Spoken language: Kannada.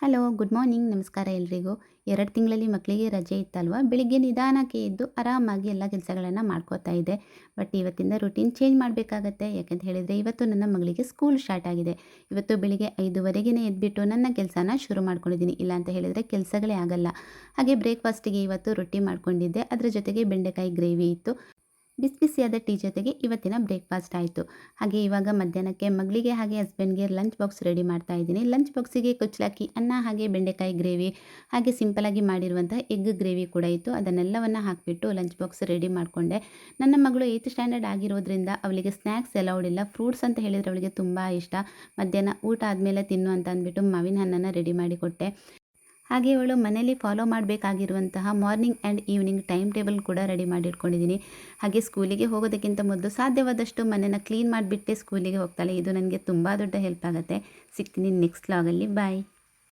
Hello, good morning. ನಮಸ್ಕಾರ ಎಲ್ರಿಗೂ. 2 ತಿಂಗಳಲ್ಲಿ ಮಕ್ಕಳಿಗೆ ರಜೆ ಇತ್ತಲ್ವಾ, ಬೆಳಿಗ್ಗೆ ನಿಧಾನಕ್ಕೆ ಎದ್ದು ಆರಾಮಾಗಿ ಎಲ್ಲ ಕೆಲಸಗಳನ್ನು ಮಾಡ್ಕೋತಾ ಇದ್ದೆ. ಬಟ್ ಇವತ್ತಿಂದ ರೂಟೀನ್ ಚೇಂಜ್ ಮಾಡಬೇಕಾಗತ್ತೆ. ಯಾಕಂತ ಹೇಳಿದರೆ ಇವತ್ತು ನನ್ನ ಮಗಳಿಗೆ ಸ್ಕೂಲ್ ಸ್ಟಾರ್ಟ್ ಆಗಿದೆ. ಇವತ್ತು ಬೆಳಿಗ್ಗೆ 5:30ಗೆ ಎದ್ಬಿಟ್ಟು ನನ್ನ ಕೆಲಸನ ಶುರು ಮಾಡ್ಕೊಂಡಿದ್ದೀನಿ. ಇಲ್ಲ ಅಂತ ಹೇಳಿದರೆ ಕೆಲಸಗಳೇ ಆಗಲ್ಲ. ಹಾಗೆ ಬ್ರೇಕ್ಫಾಸ್ಟಿಗೆ ಇವತ್ತು ರೊಟ್ಟಿ ಮಾಡ್ಕೊಂಡಿದ್ದೆ. ಅದರ ಜೊತೆಗೆ ಬೆಂಡೆಕಾಯಿ ಗ್ರೇವಿ ಇತ್ತು. ಬಿಸಿ ಬಿಸಿಯಾದ ಟೀ ಜೊತೆಗೆ ಇವತ್ತಿನ ಬ್ರೇಕ್ಫಾಸ್ಟ್ ಆಯಿತು. ಹಾಗೆ ಇವಾಗ ಮಧ್ಯಾಹ್ನಕ್ಕೆ ಮಗಳಿಗೆ ಹಾಗೆ ಹಸ್ಬೆಂಡ್ಗೆ ಲಂಚ್ ಬಾಕ್ಸ್ ರೆಡಿ ಮಾಡ್ತಾ ಇದ್ದೀನಿ. ಲಂಚ್ ಬಾಕ್ಸಿಗೆ ಕುಚ್ಚಲಕ್ಕಿ ಅನ್ನ ಹಾಗೆ ಬೆಂಡೆಕಾಯಿ ಗ್ರೇವಿ ಹಾಗೆ ಸಿಂಪಲಾಗಿ ಮಾಡಿರುವಂತಹ ಎಗ್ ಗ್ರೇವಿ ಕೂಡ ಇತ್ತು. ಅದನ್ನೆಲ್ಲವನ್ನು ಹಾಕಿಬಿಟ್ಟು ಲಂಚ್ ಬಾಕ್ಸ್ ರೆಡಿ ಮಾಡಿಕೊಂಡೆ. ನನ್ನ ಮಗಳು 8th ಸ್ಟ್ಯಾಂಡರ್ಡ್ ಆಗಿರೋದ್ರಿಂದ ಅವಳಿಗೆ ಸ್ನ್ಯಾಕ್ಸ್ ಅಲೌಡ್ ಇಲ್ಲ. ಫ್ರೂಟ್ಸ್ ಅಂತ ಹೇಳಿದರೆ ಅವಳಿಗೆ ತುಂಬ ಇಷ್ಟ. ಮಧ್ಯಾಹ್ನ ಊಟ ಆದಮೇಲೆ ತಿನ್ನು ಅಂತ ಅಂದ್ಬಿಟ್ಟು ಮಾವಿನ ಹಣ್ಣನ್ನು ರೆಡಿ ಮಾಡಿಕೊಟ್ಟೆ. ಹಾಗೆ ಅವಳು ಮನೇಲಿ ಫಾಲೋ ಮಾಡಬೇಕಾಗಿರುವಂತಹ morning and evening time table ಕೂಡ ರೆಡಿ ಮಾಡಿಟ್ಕೊಂಡಿದ್ದೀನಿ. ಹಾಗೆ ಸ್ಕೂಲಿಗೆ ಹೋಗೋದಕ್ಕಿಂತ ಮೊದಲು ಸಾಧ್ಯವಾದಷ್ಟು ಮನೆನ ಕ್ಲೀನ್ ಮಾಡಿಬಿಟ್ಟೆ ಸ್ಕೂಲಿಗೆ ಹೋಗ್ತಾಳೆ. ಇದು ನನಗೆ ತುಂಬ ದೊಡ್ಡ ಹೆಲ್ಪ್ ಆಗುತ್ತೆ. ಸಿಗ್ತೀನಿ ನೆಕ್ಸ್ಟ್ ವ್ಲಾಗಲ್ಲಿ. ಬಾಯ್.